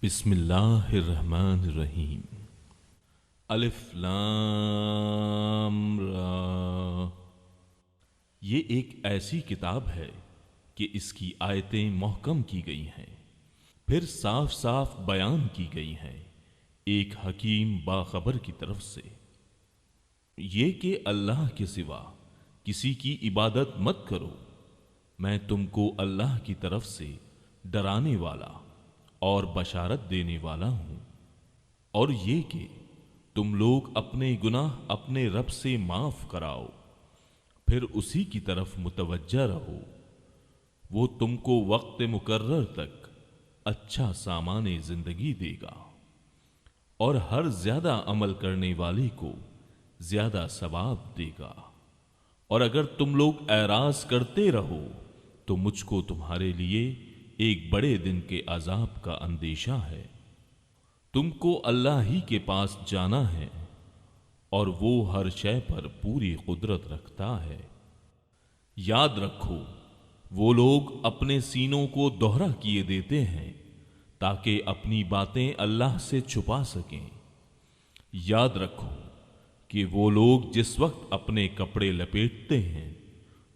بسم اللہ الرحمن الرحیم۔ الف لام را۔ یہ ایک ایسی کتاب ہے کہ اس کی آیتیں محکم کی گئی ہیں، پھر صاف صاف بیان کی گئی ہیں ایک حکیم باخبر کی طرف سے۔ یہ کہ اللہ کے سوا کسی کی عبادت مت کرو، میں تم کو اللہ کی طرف سے ڈرانے والا اور بشارت دینے والا ہوں، اور یہ کہ تم لوگ اپنے گناہ اپنے رب سے معاف کراؤ، پھر اسی کی طرف متوجہ رہو، وہ تم کو وقت مقرر تک اچھا سامان زندگی دے گا، اور ہر زیادہ عمل کرنے والے کو زیادہ ثواب دے گا۔ اور اگر تم لوگ اعراض کرتے رہو تو مجھ کو تمہارے لیے ایک بڑے دن کے عذاب کا اندیشہ ہے۔ تم کو اللہ ہی کے پاس جانا ہے، اور وہ ہر شے پر پوری قدرت رکھتا ہے۔ یاد رکھو، وہ لوگ اپنے سینوں کو دوہرا کیے دیتے ہیں تاکہ اپنی باتیں اللہ سے چھپا سکیں۔ یاد رکھو کہ وہ لوگ جس وقت اپنے کپڑے لپیٹتے ہیں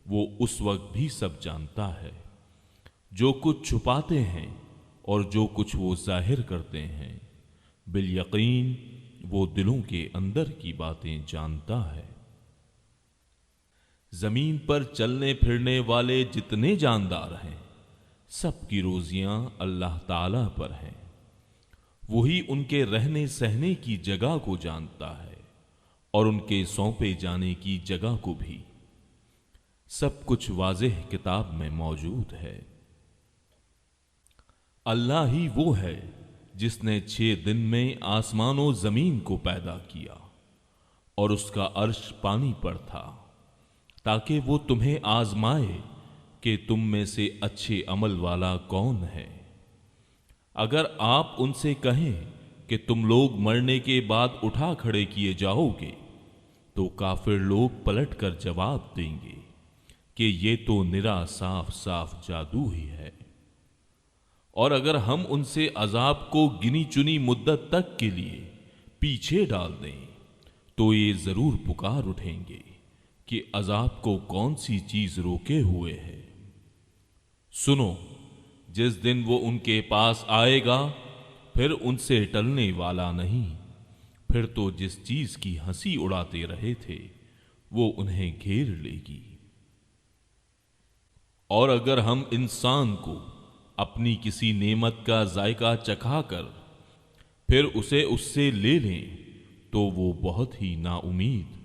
وہ اس وقت بھی سب جانتا ہے، جو کچھ چھپاتے ہیں اور جو کچھ وہ ظاہر کرتے ہیں، بالیقین وہ دلوں کے اندر کی باتیں جانتا ہے۔ زمین پر چلنے پھرنے والے جتنے جاندار ہیں سب کی روزیاں اللہ تعالی پر ہیں، وہی ان کے رہنے سہنے کی جگہ کو جانتا ہے اور ان کے سونپے جانے کی جگہ کو بھی۔ سب کچھ واضح کتاب میں موجود ہے۔ اللہ ہی وہ ہے جس نے 6 دن میں آسمان و زمین کو پیدا کیا، اور اس کا عرش پانی پر تھا تاکہ وہ تمہیں آزمائے کہ تم میں سے اچھے عمل والا کون ہے۔ اگر آپ ان سے کہیں کہ تم لوگ مرنے کے بعد اٹھا کھڑے کیے جاؤ گے تو کافر لوگ پلٹ کر جواب دیں گے کہ یہ تو نرا صاف صاف جادو ہی ہے۔ اور اگر ہم ان سے عذاب کو گنی چنی مدت تک کے لیے پیچھے ڈال دیں تو یہ ضرور پکار اٹھیں گے کہ عذاب کو کون سی چیز روکے ہوئے ہے۔ سنو، جس دن وہ ان کے پاس آئے گا پھر ان سے ٹلنے والا نہیں، پھر تو جس چیز کی ہنسی اڑاتے رہے تھے وہ انہیں گھیر لے گی۔ اور اگر ہم انسان کو اپنی کسی نعمت کا ذائقہ چکھا کر پھر اسے اس سے لے لیں تو وہ بہت ہی نا امید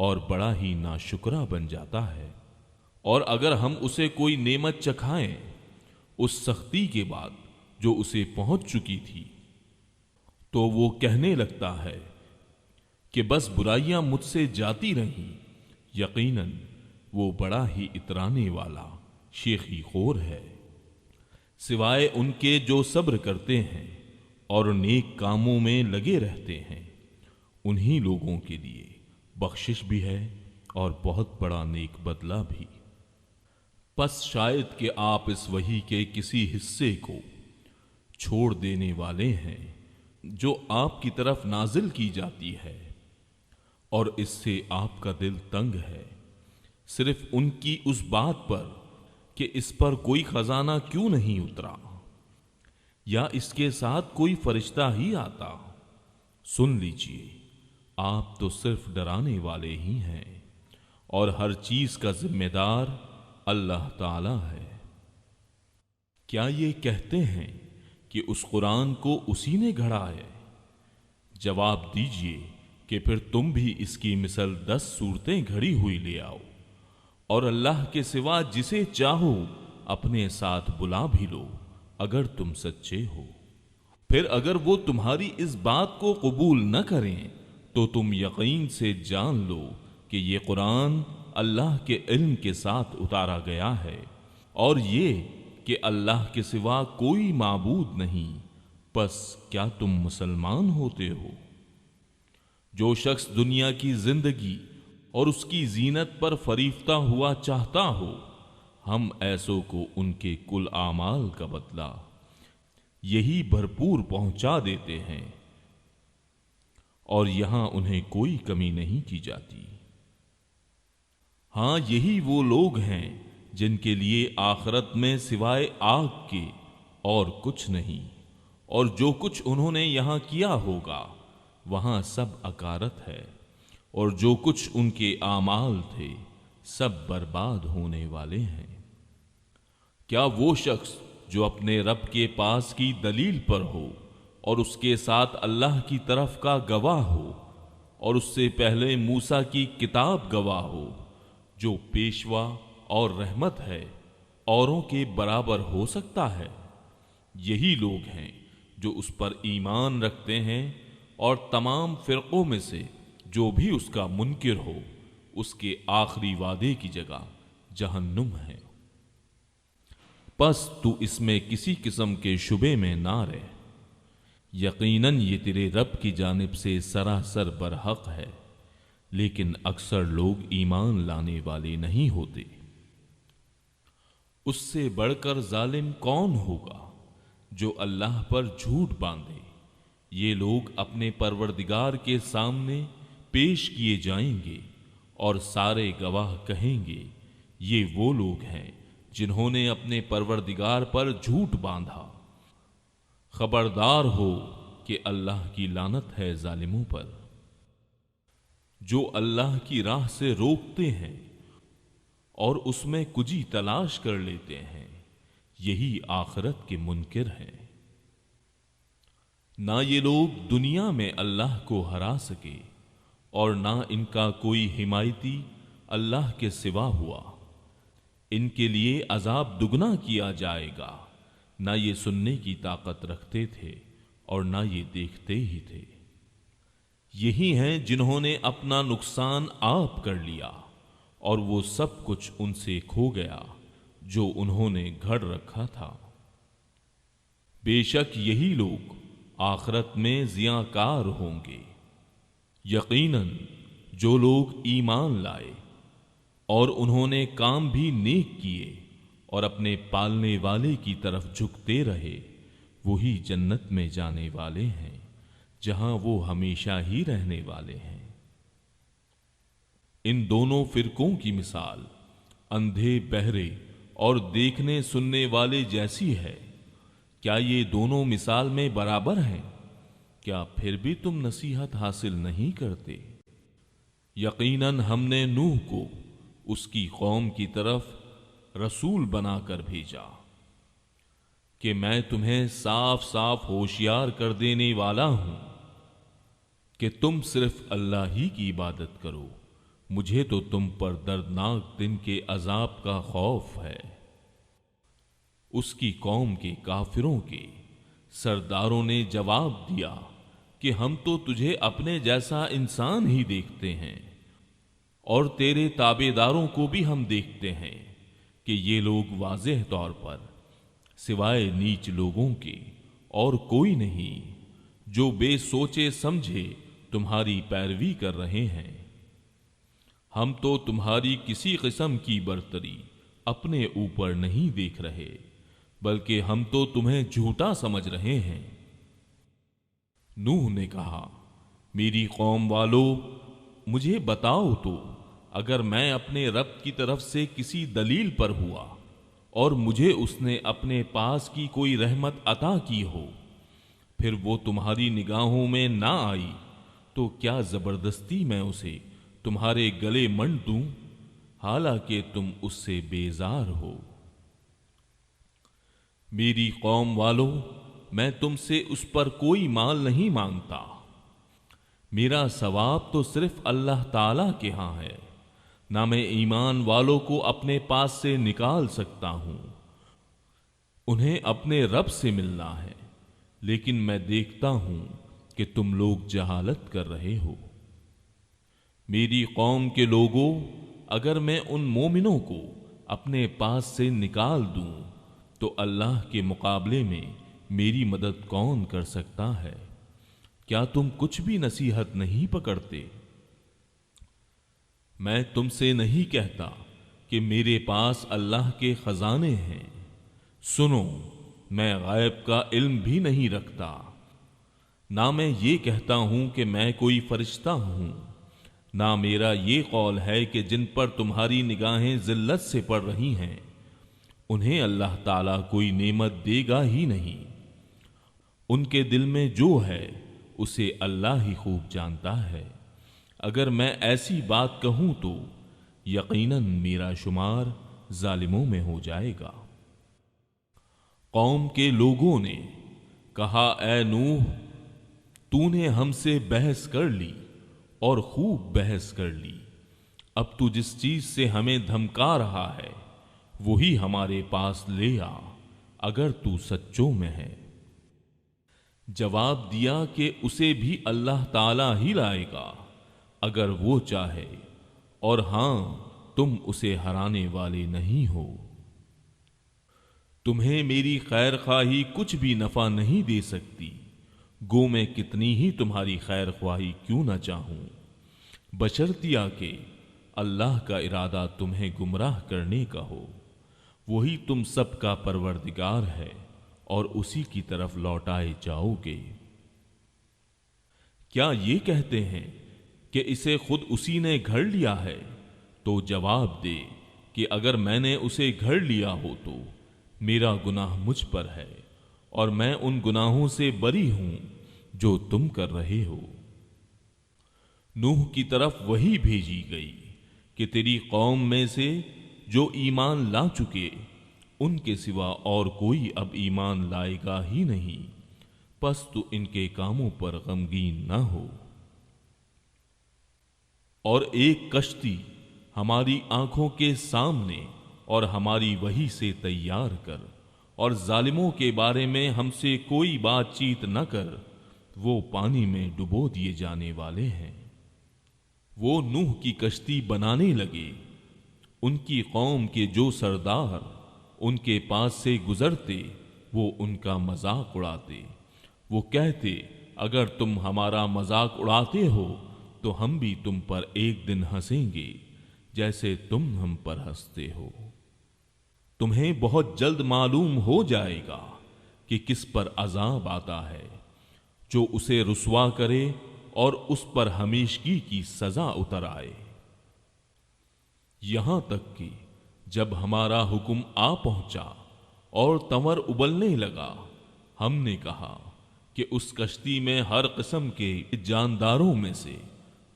اور بڑا ہی ناشکرا بن جاتا ہے۔ اور اگر ہم اسے کوئی نعمت چکھائیں اس سختی کے بعد جو اسے پہنچ چکی تھی تو وہ کہنے لگتا ہے کہ بس برائیاں مجھ سے جاتی رہیں، یقیناً وہ بڑا ہی اترانے والا شیخی خور ہے۔ سوائے ان کے جو صبر کرتے ہیں اور نیک کاموں میں لگے رہتے ہیں، انہی لوگوں کے لیے بخشش بھی ہے اور بہت بڑا نیک بدلہ بھی۔ پس شاید کہ آپ اس وحی کے کسی حصے کو چھوڑ دینے والے ہیں جو آپ کی طرف نازل کی جاتی ہے، اور اس سے آپ کا دل تنگ ہے، صرف ان کی اس بات پر کہ اس پر کوئی خزانہ کیوں نہیں اترا، یا اس کے ساتھ کوئی فرشتہ ہی آتا۔ سن لیجئے، آپ تو صرف ڈرانے والے ہی ہیں، اور ہر چیز کا ذمہ دار اللہ تعالی ہے۔ کیا یہ کہتے ہیں کہ اس قرآن کو اسی نے گھڑا ہے؟ جواب دیجئے کہ پھر تم بھی اس کی مثل 10 صورتیں گھڑی ہوئی لے آؤ، اور اللہ کے سوا جسے چاہو اپنے ساتھ بلا بھی لو اگر تم سچے ہو۔ پھر اگر وہ تمہاری اس بات کو قبول نہ کریں تو تم یقین سے جان لو کہ یہ قرآن اللہ کے علم کے ساتھ اتارا گیا ہے، اور یہ کہ اللہ کے سوا کوئی معبود نہیں، پس کیا تم مسلمان ہوتے ہو؟ جو شخص دنیا کی زندگی اور اس کی زینت پر فریفتہ ہوا چاہتا ہو، ہم ایسوں کو ان کے کل اعمال کا بدلہ یہی بھرپور پہنچا دیتے ہیں، اور یہاں انہیں کوئی کمی نہیں کی جاتی۔ ہاں، یہی وہ لوگ ہیں جن کے لیے آخرت میں سوائے آگ کے اور کچھ نہیں، اور جو کچھ انہوں نے یہاں کیا ہوگا وہاں سب اکارت ہے، اور جو کچھ ان کے اعمال تھے سب برباد ہونے والے ہیں۔ کیا وہ شخص جو اپنے رب کے پاس کی دلیل پر ہو اور اس کے ساتھ اللہ کی طرف کا گواہ ہو، اور اس سے پہلے موسیٰ کی کتاب گواہ ہو، جو پیشوا اور رحمت ہے، اوروں کے برابر ہو سکتا ہے؟ یہی لوگ ہیں جو اس پر ایمان رکھتے ہیں، اور تمام فرقوں میں سے جو بھی اس کا منکر ہو اس کے آخری وعدے کی جگہ جہنم ہے۔ پس تو اس میں کسی قسم کے شبے میں نہ رہ، یقیناً یہ تیرے رب کی جانب سے سراسر برحق ہے، لیکن اکثر لوگ ایمان لانے والے نہیں ہوتے۔ اس سے بڑھ کر ظالم کون ہوگا جو اللہ پر جھوٹ باندھے؟ یہ لوگ اپنے پروردگار کے سامنے پیش کیے جائیں گے، اور سارے گواہ کہیں گے یہ وہ لوگ ہیں جنہوں نے اپنے پروردگار پر جھوٹ باندھا۔ خبردار ہو کہ اللہ کی لعنت ہے ظالموں پر، جو اللہ کی راہ سے روکتے ہیں اور اس میں کجی تلاش کر لیتے ہیں، یہی آخرت کے منکر ہیں۔ نہ یہ لوگ دنیا میں اللہ کو ہرا سکے، اور نہ ان کا کوئی حمایتی اللہ کے سوا ہوا۔ ان کے لیے عذاب دگنا کیا جائے گا، نہ یہ سننے کی طاقت رکھتے تھے اور نہ یہ دیکھتے ہی تھے۔ یہی ہیں جنہوں نے اپنا نقصان آپ کر لیا، اور وہ سب کچھ ان سے کھو گیا جو انہوں نے گھڑ رکھا تھا۔ بے شک یہی لوگ آخرت میں ضیاءکار ہوں گے۔ یقیناً جو لوگ ایمان لائے اور انہوں نے کام بھی نیک کیے اور اپنے پالنے والے کی طرف جھکتے رہے، وہی جنت میں جانے والے ہیں جہاں وہ ہمیشہ ہی رہنے والے ہیں۔ ان دونوں فرقوں کی مثال اندھے بہرے اور دیکھنے سننے والے جیسی ہے۔ کیا یہ دونوں مثال میں برابر ہیں؟ کیا پھر بھی تم نصیحت حاصل نہیں کرتے؟ یقیناً ہم نے نوح کو اس کی قوم کی طرف رسول بنا کر بھیجا کہ میں تمہیں صاف صاف ہوشیار کر دینے والا ہوں کہ تم صرف اللہ ہی کی عبادت کرو، مجھے تو تم پر دردناک دن کے عذاب کا خوف ہے۔ اس کی قوم کے کافروں کے سرداروں نے جواب دیا کہ ہم تو تجھے اپنے جیسا انسان ہی دیکھتے ہیں، اور تیرے تابع داروں کو بھی ہم دیکھتے ہیں کہ یہ لوگ واضح طور پر سوائے نیچ لوگوں کے اور کوئی نہیں، جو بے سوچے سمجھے تمہاری پیروی کر رہے ہیں۔ ہم تو تمہاری کسی قسم کی برتری اپنے اوپر نہیں دیکھ رہے، بلکہ ہم تو تمہیں جھوٹا سمجھ رہے ہیں۔ نوح نے کہا، میری قوم والو، مجھے بتاؤ تو، اگر میں اپنے رب کی طرف سے کسی دلیل پر ہوا اور مجھے اس نے اپنے پاس کی کوئی رحمت عطا کی ہو، پھر وہ تمہاری نگاہوں میں نہ آئی، تو کیا زبردستی میں اسے تمہارے گلے منڈ دوں، حالانکہ تم اس سے بیزار ہو؟ میری قوم والو، میں تم سے اس پر کوئی مال نہیں مانگتا، میرا ثواب تو صرف اللہ تعالی کے ہاں ہے، نہ میں ایمان والوں کو اپنے پاس سے نکال سکتا ہوں۔ انہیں اپنے رب سے ملنا ہے، لیکن میں دیکھتا ہوں کہ تم لوگ جہالت کر رہے ہو۔ میری قوم کے لوگوں، اگر میں ان مومنوں کو اپنے پاس سے نکال دوں تو اللہ کے مقابلے میں میری مدد کون کر سکتا ہے؟ کیا تم کچھ بھی نصیحت نہیں پکڑتے؟ میں تم سے نہیں کہتا کہ میرے پاس اللہ کے خزانے ہیں۔ سنو، میں غیب کا علم بھی نہیں رکھتا، نہ میں یہ کہتا ہوں کہ میں کوئی فرشتہ ہوں، نہ میرا یہ قول ہے کہ جن پر تمہاری نگاہیں ذلت سے پڑ رہی ہیں انہیں اللہ تعالیٰ کوئی نعمت دے گا ہی نہیں۔ ان کے دل میں جو ہے اسے اللہ ہی خوب جانتا ہے۔ اگر میں ایسی بات کہوں تو یقیناً میرا شمار ظالموں میں ہو جائے گا۔ قوم کے لوگوں نے کہا، اے نوح، تو نے ہم سے بحث کر لی اور خوب بحث کر لی، اب تو جس چیز سے ہمیں دھمکا رہا ہے وہی ہمارے پاس لے آ اگر تو سچوں میں ہے۔ جواب دیا کہ اسے بھی اللہ تعالی ہی لائے گا اگر وہ چاہے، اور ہاں تم اسے ہرانے والے نہیں ہو۔ تمہیں میری خیر خواہی کچھ بھی نفع نہیں دے سکتی، گو میں کتنی ہی تمہاری خیر خواہی کیوں نہ چاہوں، بشرطیہ کہ اللہ کا ارادہ تمہیں گمراہ کرنے کا ہو۔ وہی تم سب کا پروردگار ہے اور اسی کی طرف لوٹائے جاؤ گے۔ کیا یہ کہتے ہیں کہ اسے خود اسی نے گھڑ لیا ہے؟ تو جواب دے کہ اگر میں نے اسے گھڑ لیا ہو تو میرا گناہ مجھ پر ہے اور میں ان گناہوں سے بری ہوں جو تم کر رہے ہو۔ نوح کی طرف وہی بھیجی گئی کہ تیری قوم میں سے جو ایمان لا چکے ان کے سوا اور کوئی اب ایمان لائے گا ہی نہیں، پس تو ان کے کاموں پر غمگین نہ ہو۔ اور ایک کشتی ہماری آنکھوں کے سامنے اور ہماری وحی سے تیار کر، اور ظالموں کے بارے میں ہم سے کوئی بات چیت نہ کر، وہ پانی میں ڈبو دیے جانے والے ہیں۔ وہ نوح کی کشتی بنانے لگے، ان کی قوم کے جو سردار ان کے پاس سے گزرتے وہ ان کا مذاق اڑاتے۔ وہ کہتے، اگر تم ہمارا مذاق اڑاتے ہو تو ہم بھی تم پر ایک دن ہنسیں گے جیسے تم ہم پر ہنستے ہو۔ تمہیں بہت جلد معلوم ہو جائے گا کہ کس پر عذاب آتا ہے، جو اسے رسوا کرے اور اس پر ہمیشگی کی سزا اتر آئے۔ یہاں تک کہ جب ہمارا حکم آ پہنچا اور تنور ابلنے لگا، ہم نے کہا کہ اس کشتی میں ہر قسم کے جانداروں میں سے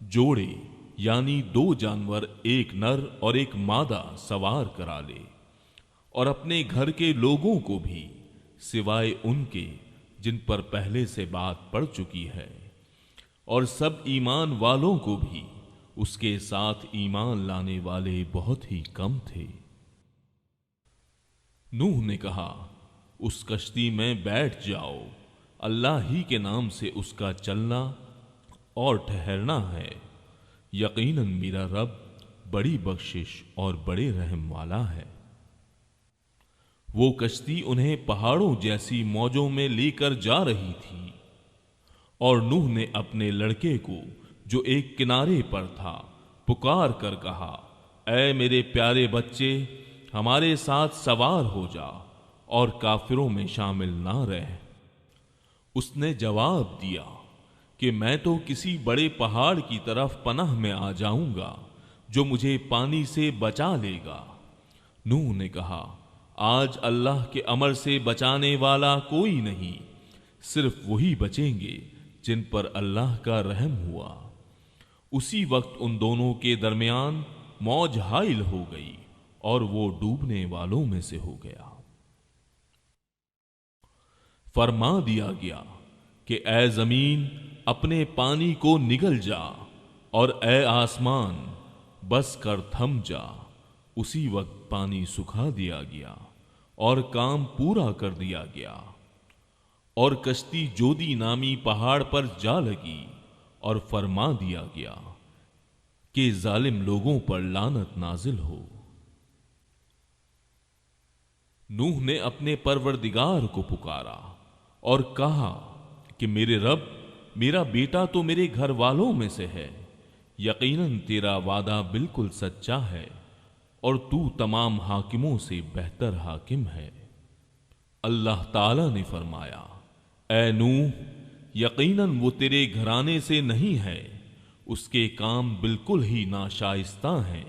جوڑے یعنی 2 جانور، ایک نر اور ایک مادہ سوار کرا لے، اور اپنے گھر کے لوگوں کو بھی سوائے ان کے جن پر پہلے سے بات پڑ چکی ہے، اور سب ایمان والوں کو بھی، اس کے ساتھ ایمان لانے والے بہت ہی کم تھے۔ نوح نے کہا، اس کشتی میں بیٹھ جاؤ، اللہ ہی کے نام سے اس کا چلنا اور ٹھہرنا ہے، یقیناً میرا رب بڑی بخشش اور بڑے رحم والا ہے۔ وہ کشتی انہیں پہاڑوں جیسی موجوں میں لے کر جا رہی تھی، اور نوح نے اپنے لڑکے کو جو ایک کنارے پر تھا پکار کر کہا، اے میرے پیارے بچے، ہمارے ساتھ سوار ہو جا اور کافروں میں شامل نہ رہ۔ اس نے جواب دیا کہ میں تو کسی بڑے پہاڑ کی طرف پناہ میں آ جاؤں گا جو مجھے پانی سے بچا لے گا۔ نوح نے کہا، آج اللہ کے امر سے بچانے والا کوئی نہیں، صرف وہی بچیں گے جن پر اللہ کا رحم ہوا۔ اسی وقت ان دونوں کے درمیان موج حائل ہو گئی اور وہ ڈوبنے والوں میں سے ہو گیا۔ فرما دیا گیا کہ اے زمین اپنے پانی کو نگل جا، اور اے آسمان بس کر تھم جا۔ اسی وقت پانی سکھا دیا گیا اور کام پورا کر دیا گیا، اور کشتی جودی نامی پہاڑ پر جا لگی، اور فرما دیا گیا کہ ظالم لوگوں پر لعنت نازل ہو۔ نوح نے اپنے پروردگار کو پکارا اور کہا کہ میرے رب، میرا بیٹا تو میرے گھر والوں میں سے ہے، یقیناً تیرا وعدہ بالکل سچا ہے اور تو تمام حاکموں سے بہتر حاکم ہے۔ اللہ تعالی نے فرمایا، اے نوح، یقیناً وہ تیرے گھرانے سے نہیں ہے، اس کے کام بالکل ہی ناشائستہ ہیں۔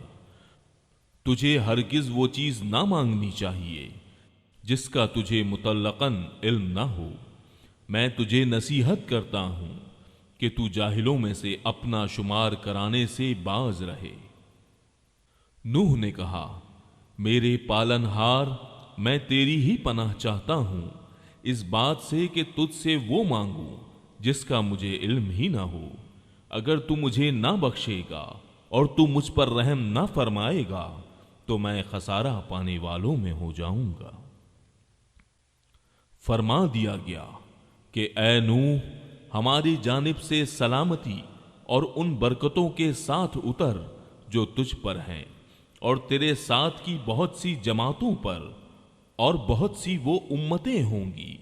تجھے ہرگز وہ چیز نہ مانگنی چاہیے جس کا تجھے مطلقاً علم نہ ہو۔ میں تجھے نصیحت کرتا ہوں کہ تو جاہلوں میں سے اپنا شمار کرانے سے باز رہے۔ نوح نے کہا، میرے پالنہار، میں تیری ہی پناہ چاہتا ہوں اس بات سے کہ تجھ سے وہ مانگوں جس کا مجھے علم ہی نہ ہو۔ اگر تو مجھے نہ بخشے گا اور تو مجھ پر رحم نہ فرمائے گا تو میں خسارہ پانے والوں میں ہو جاؤں گا۔ فرما دیا گیا کہ اے نوح، ہماری جانب سے سلامتی اور ان برکتوں کے ساتھ اتر جو تجھ پر ہیں اور تیرے ساتھ کی بہت سی جماعتوں پر، اور بہت سی وہ امتیں ہوں گی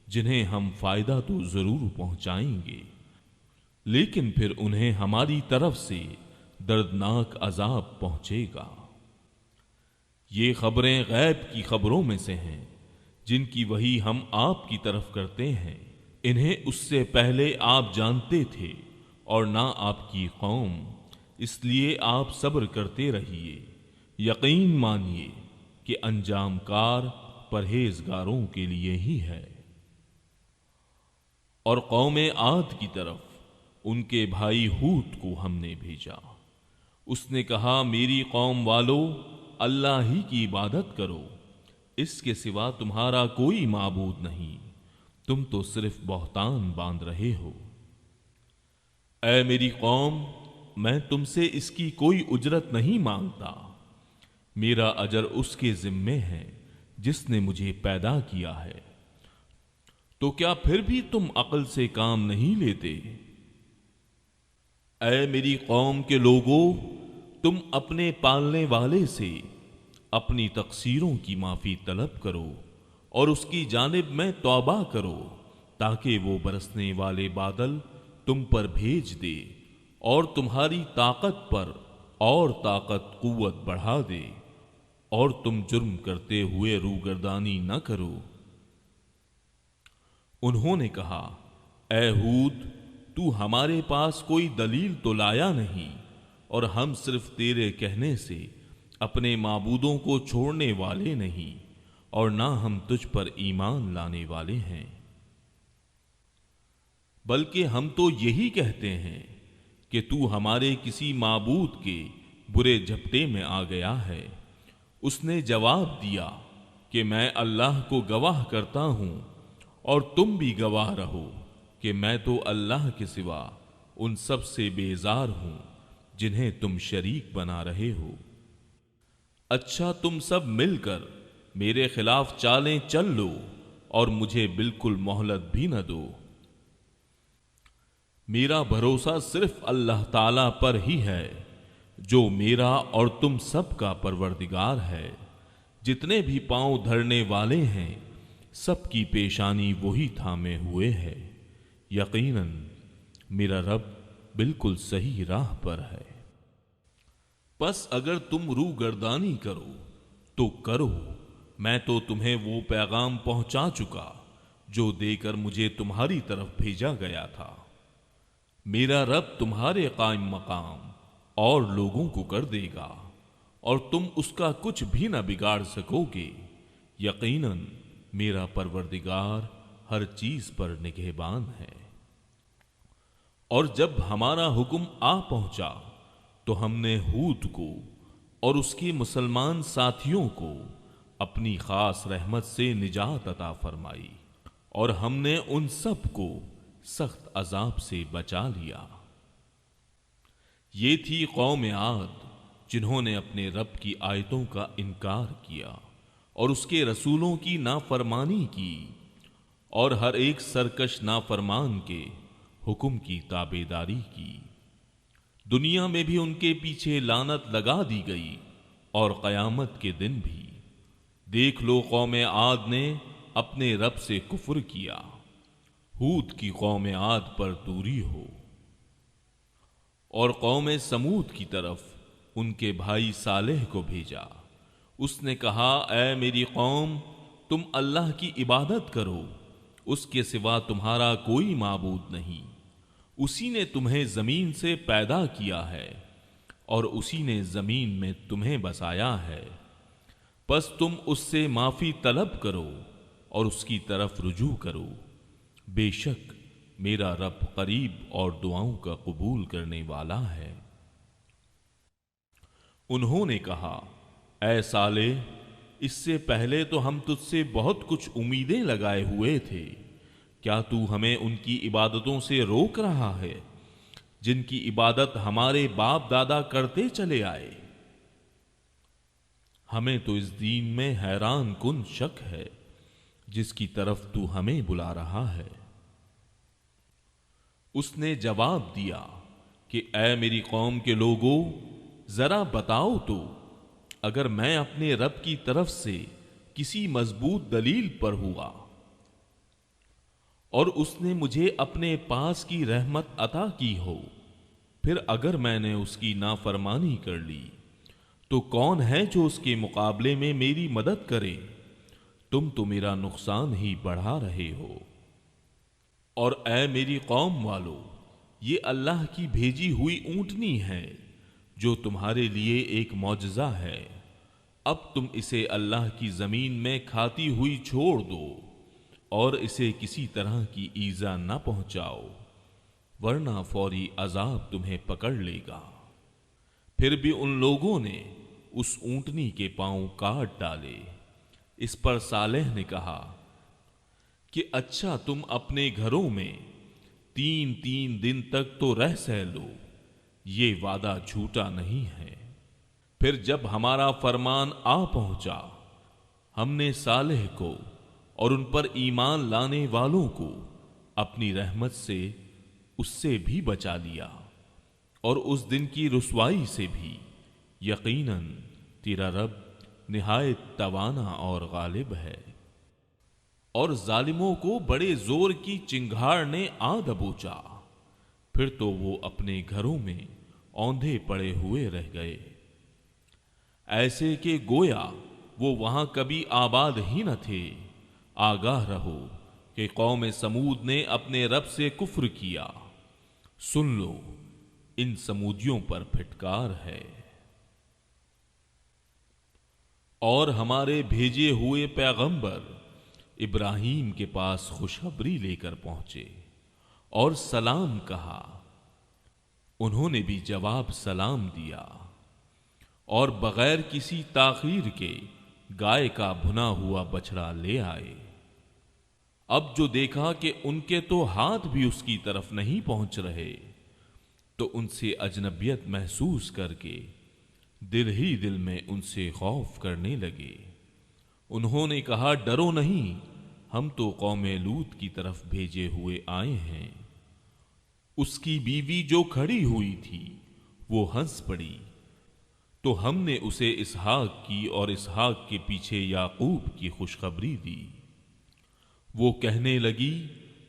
جنہیں ہم فائدہ تو ضرور پہنچائیں گے، لیکن پھر انہیں ہماری طرف سے دردناک عذاب پہنچے گا۔ یہ خبریں غیب کی خبروں میں سے ہیں جن کی وحی ہم آپ کی طرف کرتے ہیں، انہیں اس سے پہلے آپ جانتے تھے اور نہ آپ کی قوم، اس لیے آپ صبر کرتے رہیے۔ یقین مانیے کہ انجام کار پرہیزگاروں کے لیے ہی ہے۔ اور قوم عاد کی طرف ان کے بھائی ہود کو ہم نے بھیجا۔ اس نے کہا، میری قوم والو، اللہ ہی کی عبادت کرو، اس کے سوا تمہارا کوئی معبود نہیں، تم تو صرف بہتان باندھ رہے ہو۔ اے میری قوم، میں تم سے اس کی کوئی اجرت نہیں مانگتا، میرا اجر اس کے ذمے ہے جس نے مجھے پیدا کیا ہے۔ تو کیا پھر بھی تم عقل سے کام نہیں لیتے؟ اے میری قوم کے لوگوں، تم اپنے پالنے والے سے اپنی تقصیروں کی معافی طلب کرو اور اس کی جانب میں توبہ کرو تاکہ وہ برسنے والے بادل تم پر بھیج دے اور تمہاری طاقت پر اور طاقت قوت بڑھا دے اور تم جرم کرتے ہوئے روگردانی نہ کرو۔ انہوں نے کہا، اے ہود، تو ہمارے پاس کوئی دلیل تو لایا نہیں اور ہم صرف تیرے کہنے سے اپنے معبودوں کو چھوڑنے والے نہیں اور نہ ہم تجھ پر ایمان لانے والے ہیں، بلکہ ہم تو یہی کہتے ہیں کہ تو ہمارے کسی معبود کے برے جھپٹے میں آ گیا ہے۔ اس نے جواب دیا کہ میں اللہ کو گواہ کرتا ہوں اور تم بھی گواہ رہو کہ میں تو اللہ کے سوا ان سب سے بیزار ہوں جنہیں تم شریک بنا رہے ہو۔ اچھا، تم سب مل کر میرے خلاف چالیں چل لو اور مجھے بالکل مہلت بھی نہ دو۔ میرا بھروسہ صرف اللہ تعالی پر ہی ہے جو میرا اور تم سب کا پروردگار ہے۔ جتنے بھی پاؤں دھرنے والے ہیں سب کی پیشانی وہی تھامے ہوئے ہے۔ یقیناً میرا رب بالکل صحیح راہ پر ہے۔ پس اگر تم روگردانی کرو تو کرو، میں تو تمہیں وہ پیغام پہنچا چکا جو دے کر مجھے تمہاری طرف بھیجا گیا تھا۔ میرا رب تمہارے قائم مقام اور لوگوں کو کر دے گا اور تم اس کا کچھ بھی نہ بگاڑ سکو گے۔ یقیناً میرا پروردگار ہر چیز پر نگہبان ہے۔ اور جب ہمارا حکم آ پہنچا تو ہم نے ہود کو اور اس کے مسلمان ساتھیوں کو اپنی خاص رحمت سے نجات عطا فرمائی اور ہم نے ان سب کو سخت عذاب سے بچا لیا۔ یہ تھی قوم عاد جنہوں نے اپنے رب کی آیتوں کا انکار کیا اور اس کے رسولوں کی نافرمانی کی اور ہر ایک سرکش نافرمان کے حکم کی تابعداری کی۔ دنیا میں بھی ان کے پیچھے لعنت لگا دی گئی اور قیامت کے دن بھی۔ دیکھ لو، قوم عاد نے اپنے رب سے کفر کیا، ہود کی قوم عاد پر دوری ہو۔ اور قوم سمود کی طرف ان کے بھائی صالح کو بھیجا۔ اس نے کہا، اے میری قوم، تم اللہ کی عبادت کرو، اس کے سوا تمہارا کوئی معبود نہیں۔ اسی نے تمہیں زمین سے پیدا کیا ہے اور اسی نے زمین میں تمہیں بسایا ہے، پس تم اس سے معافی طلب کرو اور اس کی طرف رجوع کرو، بے شک میرا رب قریب اور دعاؤں کا قبول کرنے والا ہے۔ انہوں نے کہا، اے صالح، اس سے پہلے تو ہم تجھ سے بہت کچھ امیدیں لگائے ہوئے تھے، کیا تو ہمیں ان کی عبادتوں سے روک رہا ہے جن کی عبادت ہمارے باپ دادا کرتے چلے آئے؟ ہمیں تو اس دین میں حیران کن شک ہے جس کی طرف تو ہمیں بلا رہا ہے۔ اس نے جواب دیا کہ اے میری قوم کے لوگوں، ذرا بتاؤ تو، اگر میں اپنے رب کی طرف سے کسی مضبوط دلیل پر ہوا اور اس نے مجھے اپنے پاس کی رحمت عطا کی ہو، پھر اگر میں نے اس کی نافرمانی کر لی تو کون ہے جو اس کے مقابلے میں میری مدد کرے؟ تم تو میرا نقصان ہی بڑھا رہے ہو۔ اور اے میری قوم والو، یہ اللہ کی بھیجی ہوئی اونٹنی ہے جو تمہارے لیے ایک معجزہ ہے، اب تم اسے اللہ کی زمین میں کھاتی ہوئی چھوڑ دو اور اسے کسی طرح کی ایذا نہ پہنچاؤ، ورنہ فوری عذاب تمہیں پکڑ لے گا۔ پھر بھی ان لوگوں نے اس اونٹنی کے پاؤں کاٹ ڈالے۔ اس پر صالح نے کہا کہ اچھا تم اپنے گھروں میں 3 دن تک تو رہ سہ لو، یہ وعدہ جھوٹا نہیں ہے۔ پھر جب ہمارا فرمان آ پہنچا، ہم نے صالح کو اور ان پر ایمان لانے والوں کو اپنی رحمت سے اس سے بھی بچا لیا اور اس دن کی رسوائی سے بھی۔ یقیناً تیرا رب نہایت توانا اور غالب ہے۔ اور ظالموں کو بڑے زور کی چنگھاڑ نے آ دبوچا، پھر تو وہ اپنے گھروں میں اوندھے پڑے ہوئے رہ گئے، ایسے کہ گویا وہ وہاں کبھی آباد ہی نہ تھے۔ آگاہ رہو کہ قوم سمود نے اپنے رب سے کفر کیا، سن لو ان سمودیوں پر پھٹکار ہے۔ اور ہمارے بھیجے ہوئے پیغمبر ابراہیم کے پاس خوشخبری لے کر پہنچے اور سلام کہا، انہوں نے بھی جواب سلام دیا اور بغیر کسی تاخیر کے گائے کا بھنا ہوا بچڑا لے آئے۔ اب جو دیکھا کہ ان کے تو ہاتھ بھی اس کی طرف نہیں پہنچ رہے، تو ان سے اجنبیت محسوس کر کے دل ہی دل میں ان سے خوف کرنے لگے۔ انہوں نے کہا، ڈرو نہیں، ہم تو قوم لوط کی طرف بھیجے ہوئے آئے ہیں۔ اس کی بیوی جو کھڑی ہوئی تھی وہ ہنس پڑی، تو ہم نے اسے اسحاق کی اور اسحاق کے پیچھے یعقوب کی خوشخبری دی۔ وہ کہنے لگی،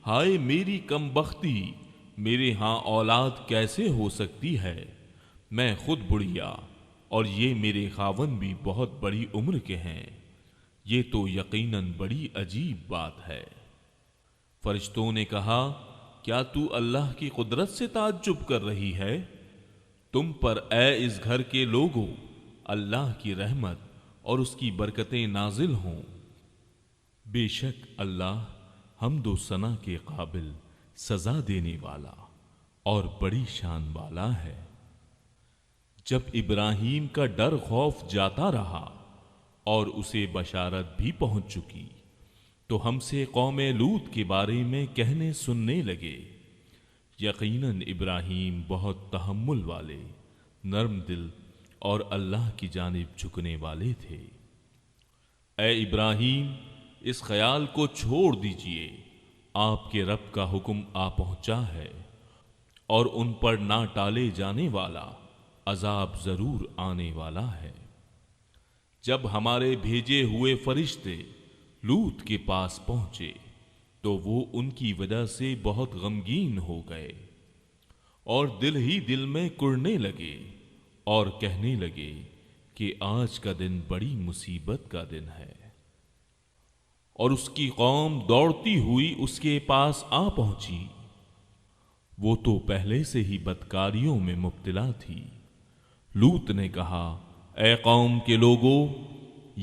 ہائے میری کم بختی، میرے ہاں اولاد کیسے ہو سکتی ہے؟ میں خود بڑھیا اور یہ میرے خاوند بھی بہت بڑی عمر کے ہیں، یہ تو یقیناً بڑی عجیب بات ہے۔ فرشتوں نے کہا، کیا تو اللہ کی قدرت سے تعجب کر رہی ہے؟ تم پر اے اس گھر کے لوگوں اللہ کی رحمت اور اس کی برکتیں نازل ہوں۔ بے شک اللہ حمد و ثنا کے قابل، سزا دینے والا اور بڑی شان والا ہے۔ جب ابراہیم کا ڈر خوف جاتا رہا اور اسے بشارت بھی پہنچ چکی، تو ہم سے قوم لوط کے بارے میں کہنے سننے لگے، یقیناً ابراہیم بہت تحمل والے، نرم دل اور اللہ کی جانب جھکنے والے تھے۔ اے ابراہیم، اس خیال کو چھوڑ دیجئے، آپ کے رب کا حکم آ پہنچا ہے اور ان پر نہ ٹالے جانے والا عذاب ضرور آنے والا ہے۔ جب ہمارے بھیجے ہوئے فرشتے لوط کے پاس پہنچے تو وہ ان کی وجہ سے بہت غمگین ہو گئے اور دل ہی دل میں کڑنے لگے اور کہنے لگے کہ آج کا دن بڑی مصیبت کا دن ہے۔ اور اس کی قوم دوڑتی ہوئی اس کے پاس آ پہنچی۔ وہ تو پہلے سے ہی بدکاریوں میں مبتلا تھی۔ لوط نے کہا، اے قوم کے لوگوں،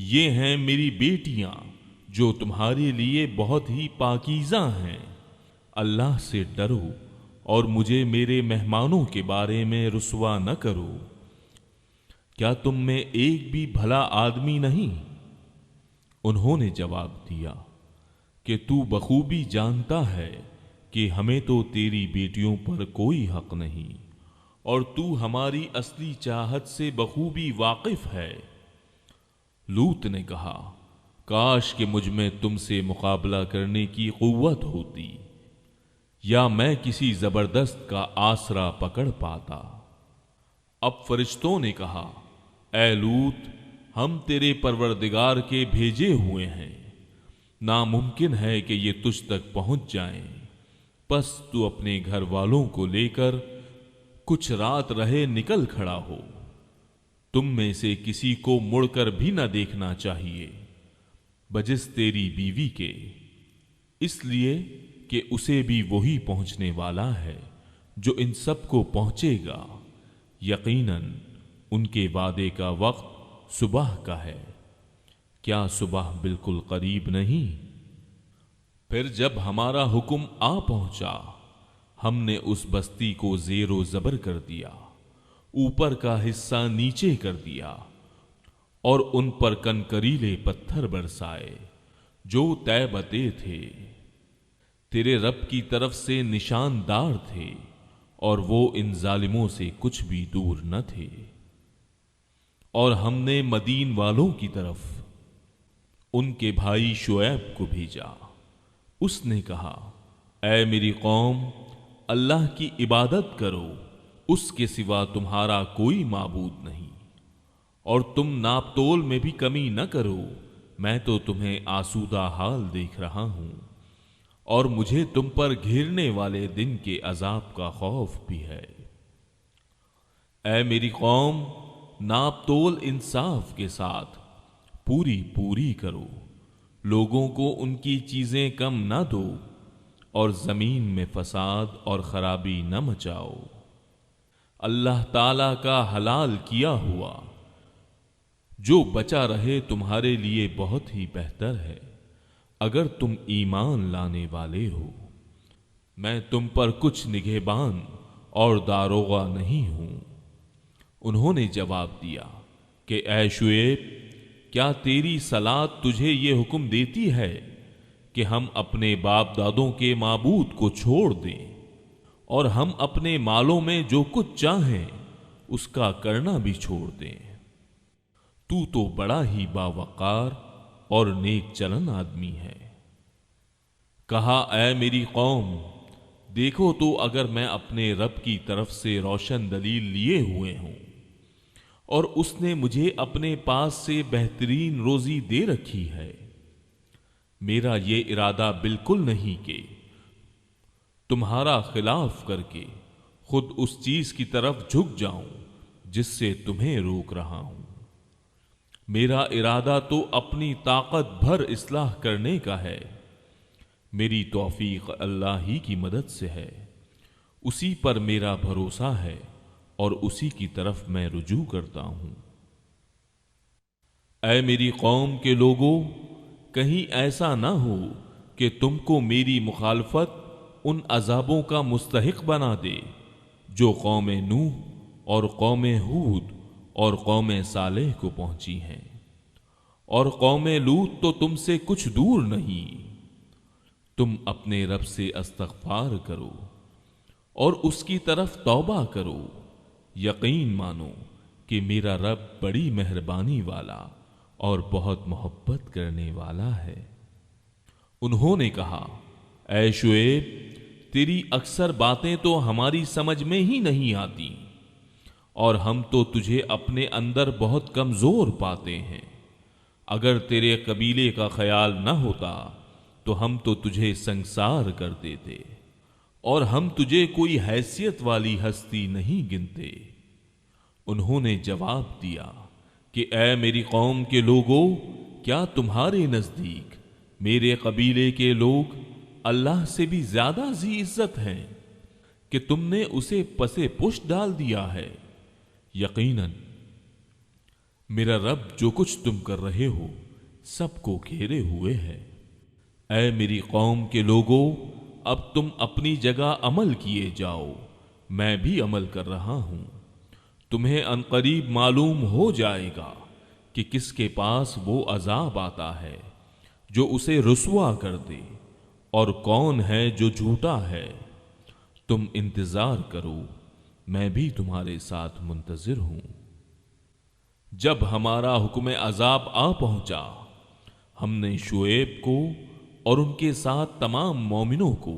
یہ ہیں میری بیٹیاں جو تمہارے لیے بہت ہی پاکیزہ ہیں۔ اللہ سے ڈرو اور مجھے میرے مہمانوں کے بارے میں رسوا نہ کرو۔ کیا تم میں ایک بھی بھلا آدمی نہیں؟ انہوں نے جواب دیا کہ تو بخوبی جانتا ہے کہ ہمیں تو تیری بیٹیوں پر کوئی حق نہیں، اور تو ہماری اصلی چاہت سے بخوبی واقف ہے۔ لوط نے کہا، کاش کہ مجھ میں تم سے مقابلہ کرنے کی قوت ہوتی، یا میں کسی زبردست کا آسرا پکڑ پاتا۔ اب فرشتوں نے کہا، اے لوط، ہم تیرے پروردگار کے بھیجے ہوئے ہیں، ناممکن ہے کہ یہ تجھ تک پہنچ جائیں، پس تو اپنے گھر والوں کو لے کر کچھ رات رہے نکل کھڑا ہو۔ تم میں سے کسی کو مڑ کر بھی نہ دیکھنا چاہیے بجز تیری بیوی کے، اس لیے کہ اسے بھی وہی پہنچنے والا ہے جو ان سب کو پہنچے گا۔ یقیناً ان کے وعدے کا وقت صبح کا ہے، کیا صبح بالکل قریب نہیں؟ پھر جب ہمارا حکم آ پہنچا، ہم نے اس بستی کو زیر و زبر کر دیا، اوپر کا حصہ نیچے کر دیا، اور ان پر کنکریلے پتھر برسائے جو طے بتے تھے، تیرے رب کی طرف سے نشاندار تھے، اور وہ ان ظالموں سے کچھ بھی دور نہ تھے۔ اور ہم نے مدین والوں کی طرف ان کے بھائی شعیب کو بھیجا۔ اس نے کہا، اے میری قوم، اللہ کی عبادت کرو، اس کے سوا تمہارا کوئی معبود نہیں، اور تم ناپ تول میں بھی کمی نہ کرو، میں تو تمہیں آسودہ حال دیکھ رہا ہوں، اور مجھے تم پر گھیرنے والے دن کے عذاب کا خوف بھی ہے۔ اے میری قوم، ناپ تول انصاف کے ساتھ پوری پوری کرو، لوگوں کو ان کی چیزیں کم نہ دو، اور زمین میں فساد اور خرابی نہ مچاؤ۔ اللہ تعالی کا حلال کیا ہوا جو بچا رہے تمہارے لیے بہت ہی بہتر ہے، اگر تم ایمان لانے والے ہو۔ میں تم پر کچھ نگہبان اور داروغہ نہیں ہوں۔ انہوں نے جواب دیا کہ اے شعیب، کیا تیری صلاۃ تجھے یہ حکم دیتی ہے کہ ہم اپنے باپ دادوں کے معبود کو چھوڑ دیں، اور ہم اپنے مالوں میں جو کچھ چاہیں اس کا کرنا بھی چھوڑ دیں؟ تو بڑا ہی باوقار اور نیک چلن آدمی ہے۔ کہا، اے میری قوم، دیکھو تو اگر میں اپنے رب کی طرف سے روشن دلیل لیے ہوئے ہوں، اور اس نے مجھے اپنے پاس سے بہترین روزی دے رکھی ہے، میرا یہ ارادہ بالکل نہیں کہ تمہارا خلاف کر کے خود اس چیز کی طرف جھک جاؤں جس سے تمہیں روک رہا ہوں۔ میرا ارادہ تو اپنی طاقت بھر اصلاح کرنے کا ہے، میری توفیق اللہ ہی کی مدد سے ہے، اسی پر میرا بھروسہ ہے، اور اسی کی طرف میں رجوع کرتا ہوں۔ اے میری قوم کے لوگوں، کہیں ایسا نہ ہو کہ تم کو میری مخالفت ان عذابوں کا مستحق بنا دے جو قوم نوح اور قوم ہود اور قوم صالح کو پہنچی ہیں، اور قوم لوط تو تم سے کچھ دور نہیں۔ تم اپنے رب سے استغفار کرو اور اس کی طرف توبہ کرو، یقین مانو کہ میرا رب بڑی مہربانی والا اور بہت محبت کرنے والا ہے۔ انہوں نے کہا، اے شعیب، تیری اکثر باتیں تو ہماری سمجھ میں ہی نہیں آتی، اور ہم تو تجھے اپنے اندر بہت کمزور پاتے ہیں۔ اگر تیرے قبیلے کا خیال نہ ہوتا تو ہم تو تجھے سنگسار کر دیتے، اور ہم تجھے کوئی حیثیت والی ہستی نہیں گنتے۔ انہوں نے جواب دیا کہ اے میری قوم کے لوگوں، کیا تمہارے نزدیک میرے قبیلے کے لوگ اللہ سے بھی زیادہ ذی عزت ہیں کہ تم نے اسے پسے پشت ڈال دیا ہے۔ یقیناً میرا رب جو کچھ تم کر رہے ہو سب کو گھیرے ہوئے ہے۔ اے میری قوم کے لوگوں، اب تم اپنی جگہ عمل کیے جاؤ، میں بھی عمل کر رہا ہوں۔ تمہیں عنقریب معلوم ہو جائے گا کہ کس کے پاس وہ عذاب آتا ہے جو اسے رسوا کر دے، اور کون ہے جو جھوٹا ہے۔ تم انتظار کرو، میں بھی تمہارے ساتھ منتظر ہوں۔ جب ہمارا حکم عذاب آ پہنچا، ہم نے شعیب کو اور ان کے ساتھ تمام مومنوں کو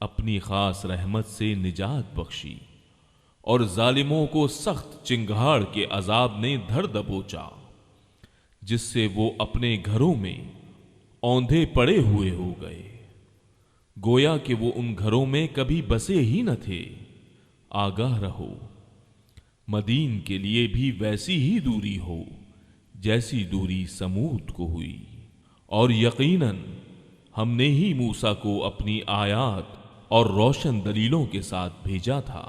اپنی خاص رحمت سے نجات بخشی، اور ظالموں کو سخت چنگھاڑ کے عذاب نے دھر دبوچا، جس سے وہ اپنے گھروں میں اوندھے پڑے ہوئے ہو گئے، گویا کہ وہ ان گھروں میں کبھی بسے ہی نہ تھے۔ آگاہ رہو، مدین کے لیے بھی ویسی ہی دوری ہو جیسی دوری سمود کو ہوئی، اور یقیناً ہم نے ہی موسیٰ کو اپنی آیات اور روشن دلیلوں کے ساتھ بھیجا تھا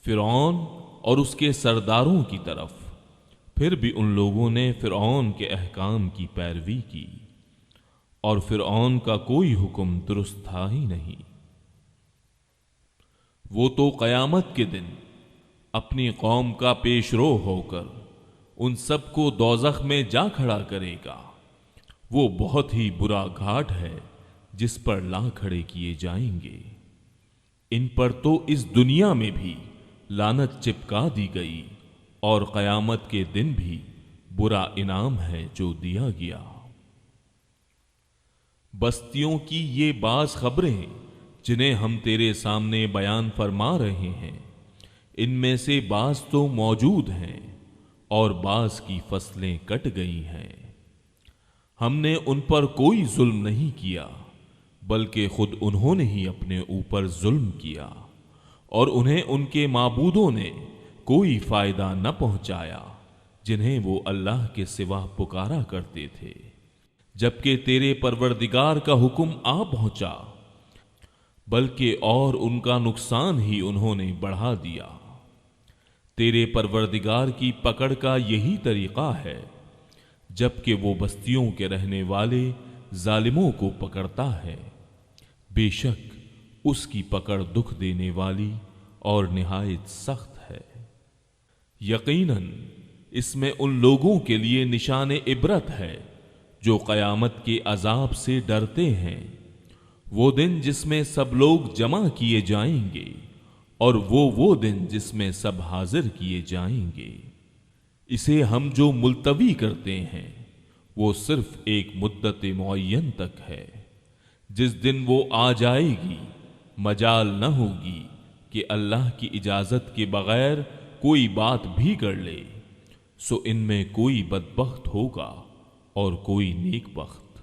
فرعون اور اس کے سرداروں کی طرف، پھر بھی ان لوگوں نے فرعون کے احکام کی پیروی کی، اور فرعون کا کوئی حکم درست تھا ہی نہیں۔ وہ تو قیامت کے دن اپنی قوم کا پیش رو ہو کر ان سب کو دوزخ میں جا کھڑا کرے گا۔ وہ بہت ہی برا گھاٹ ہے جس پر لا کھڑے کیے جائیں گے۔ ان پر تو اس دنیا میں بھی لعنت چپکا دی گئی، اور قیامت کے دن بھی برا انعام ہے جو دیا گیا۔ بستیوں کی یہ بعض خبریں جنہیں ہم تیرے سامنے بیان فرما رہے ہیں، ان میں سے بعض تو موجود ہیں اور بعض کی فصلیں کٹ گئی ہیں۔ ہم نے ان پر کوئی ظلم نہیں کیا، بلکہ خود انہوں نے ہی اپنے اوپر ظلم کیا، اور انہیں ان کے معبودوں نے کوئی فائدہ نہ پہنچایا جنہیں وہ اللہ کے سوا پکارا کرتے تھے، جبکہ تیرے پروردگار کا حکم آ پہنچا، بلکہ اور ان کا نقصان ہی انہوں نے بڑھا دیا۔ تیرے پروردگار کی پکڑ کا یہی طریقہ ہے، جبکہ وہ بستیوں کے رہنے والے ظالموں کو پکڑتا ہے، بے شک اس کی پکڑ دکھ دینے والی اور نہایت سخت ہے۔ یقیناً اس میں ان لوگوں کے لیے نشان عبرت ہے جو قیامت کے عذاب سے ڈرتے ہیں۔ وہ دن جس میں سب لوگ جمع کیے جائیں گے، اور وہ دن جس میں سب حاضر کیے جائیں گے۔ اسے ہم جو ملتوی کرتے ہیں وہ صرف ایک مدت معین تک ہے، جس دن وہ آ جائے گی مجال نہ ہوگی کہ اللہ کی اجازت کے بغیر کوئی بات بھی کر لے، سو ان میں کوئی بدبخت ہوگا اور کوئی نیک بخت۔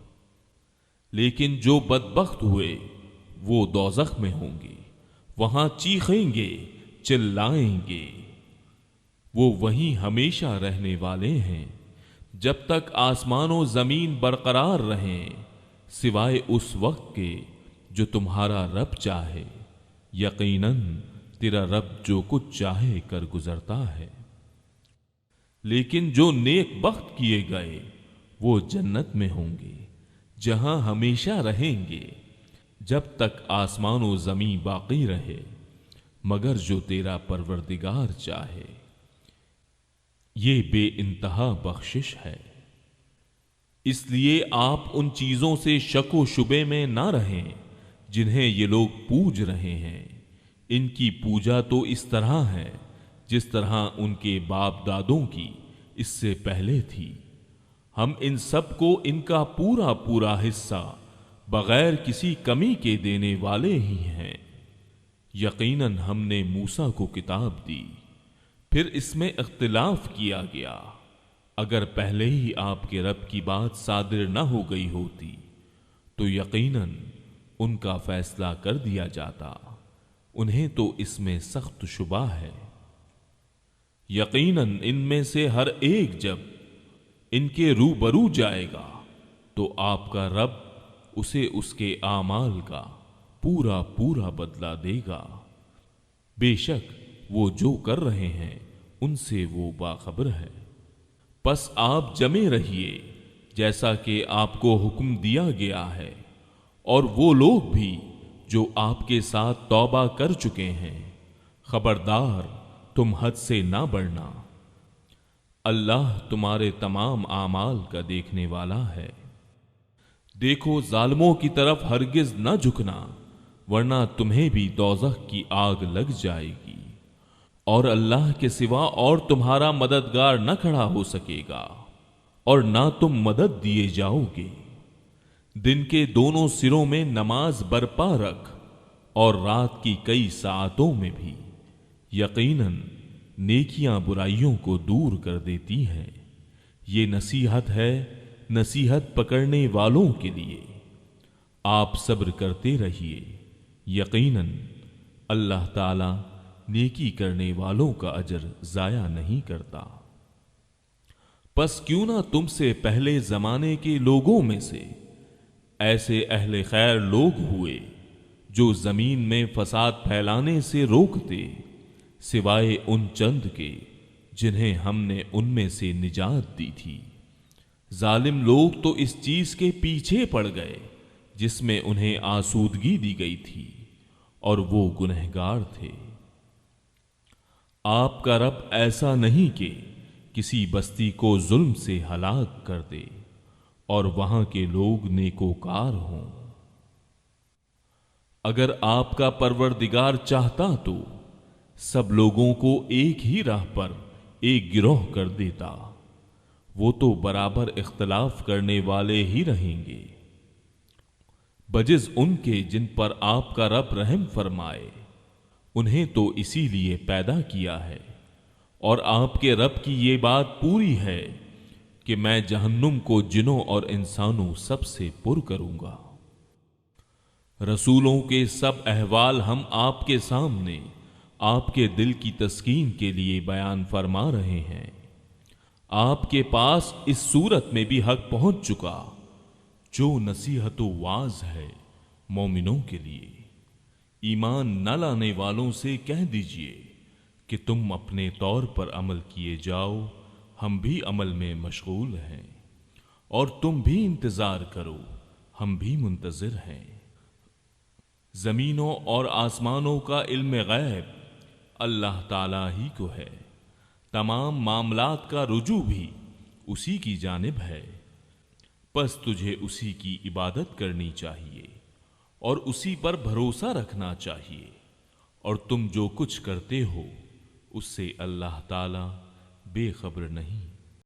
لیکن جو بدبخت ہوئے وہ دوزخ میں ہوں گے، وہاں چیخیں گے، چلائیں گے۔ وہ وہیں ہمیشہ رہنے والے ہیں جب تک آسمان و زمین برقرار رہیں، سوائے اس وقت کے جو تمہارا رب چاہے۔ یقیناً تیرا رب جو کچھ چاہے کر گزرتا ہے۔ لیکن جو نیک بخت کیے گئے وہ جنت میں ہوں گے، جہاں ہمیشہ رہیں گے جب تک آسمان و زمین باقی رہے، مگر جو تیرا پروردگار چاہے۔ یہ بے انتہا بخشش ہے۔ اس لیے آپ ان چیزوں سے شک و شبے میں نہ رہیں جنہیں یہ لوگ پوج رہے ہیں۔ ان کی پوجا تو اس طرح ہے جس طرح ان کے باپ دادوں کی اس سے پہلے تھی۔ ہم ان سب کو ان کا پورا پورا حصہ بغیر کسی کمی کے دینے والے ہی ہیں۔ یقیناً ہم نے موسیٰ کو کتاب دی، پھر اس میں اختلاف کیا گیا۔ اگر پہلے ہی آپ کے رب کی بات صادر نہ ہو گئی ہوتی تو یقیناً ان کا فیصلہ کر دیا جاتا، انہیں تو اس میں سخت شبہ ہے۔ یقیناً ان میں سے ہر ایک جب ان کے روبرو جائے گا تو آپ کا رب اسے اس کے اعمال کا پورا پورا بدلہ دے گا۔ بے شک وہ جو کر رہے ہیں ان سے وہ باخبر ہے۔ پس آپ جمے رہیے جیسا کہ آپ کو حکم دیا گیا ہے، اور وہ لوگ بھی جو آپ کے ساتھ توبہ کر چکے ہیں، خبردار تم حد سے نہ بڑھنا، اللہ تمہارے تمام اعمال کا دیکھنے والا ہے۔ دیکھو ظالموں کی طرف ہرگز نہ جھکنا، ورنہ تمہیں بھی دوزخ کی آگ لگ جائے گی، اور اللہ کے سوا اور تمہارا مددگار نہ کھڑا ہو سکے گا، اور نہ تم مدد دیے جاؤ گے۔ دن کے دونوں سروں میں نماز برپا رکھ، اور رات کی کئی ساعتوں میں بھی، یقیناً نیکیاں برائیوں کو دور کر دیتی ہیں۔ یہ نصیحت ہے نصیحت پکڑنے والوں کے لیے۔ آپ صبر کرتے رہیے، یقیناً اللہ تعالی نیکی کرنے والوں کا اجر ضائع نہیں کرتا۔ پس کیوں نہ تم سے پہلے زمانے کے لوگوں میں سے ایسے اہل خیر لوگ ہوئے جو زمین میں فساد پھیلانے سے روکتے، سوائے ان چند کے جنہیں ہم نے ان میں سے نجات دی تھی۔ ظالم لوگ تو اس چیز کے پیچھے پڑ گئے جس میں انہیں آسودگی دی گئی تھی، اور وہ گنہگار تھے۔ آپ کا رب ایسا نہیں کہ کسی بستی کو ظلم سے ہلاک کر دے اور وہاں کے لوگ نیکوکار ہوں۔ اگر آپ کا پروردگار چاہتا تو سب لوگوں کو ایک ہی راہ پر ایک گروہ کر دیتا، وہ تو برابر اختلاف کرنے والے ہی رہیں گے، بجز ان کے جن پر آپ کا رب رحم فرمائے۔ انہیں تو اسی لیے پیدا کیا ہے، اور آپ کے رب کی یہ بات پوری ہے کہ میں جہنم کو جنوں اور انسانوں سب سے پر کروں گا۔ رسولوں کے سب احوال ہم آپ کے سامنے آپ کے دل کی تسکین کے لیے بیان فرما رہے ہیں۔ آپ کے پاس اس صورت میں بھی حق پہنچ چکا جو نصیحت و واعظ ہے مومنوں کے لیے۔ ایمان نہ لانے والوں سے کہہ دیجئے کہ تم اپنے طور پر عمل کیے جاؤ، ہم بھی عمل میں مشغول ہیں، اور تم بھی انتظار کرو، ہم بھی منتظر ہیں۔ زمینوں اور آسمانوں کا علم غیب اللہ تعالی ہی کو ہے، تمام معاملات کا رجوع بھی اسی کی جانب ہے، پس تجھے اسی کی عبادت کرنی چاہیے اور اسی پر بھروسہ رکھنا چاہیے، اور تم جو کچھ کرتے ہو اس سے اللہ تعالی بے خبر نہیں۔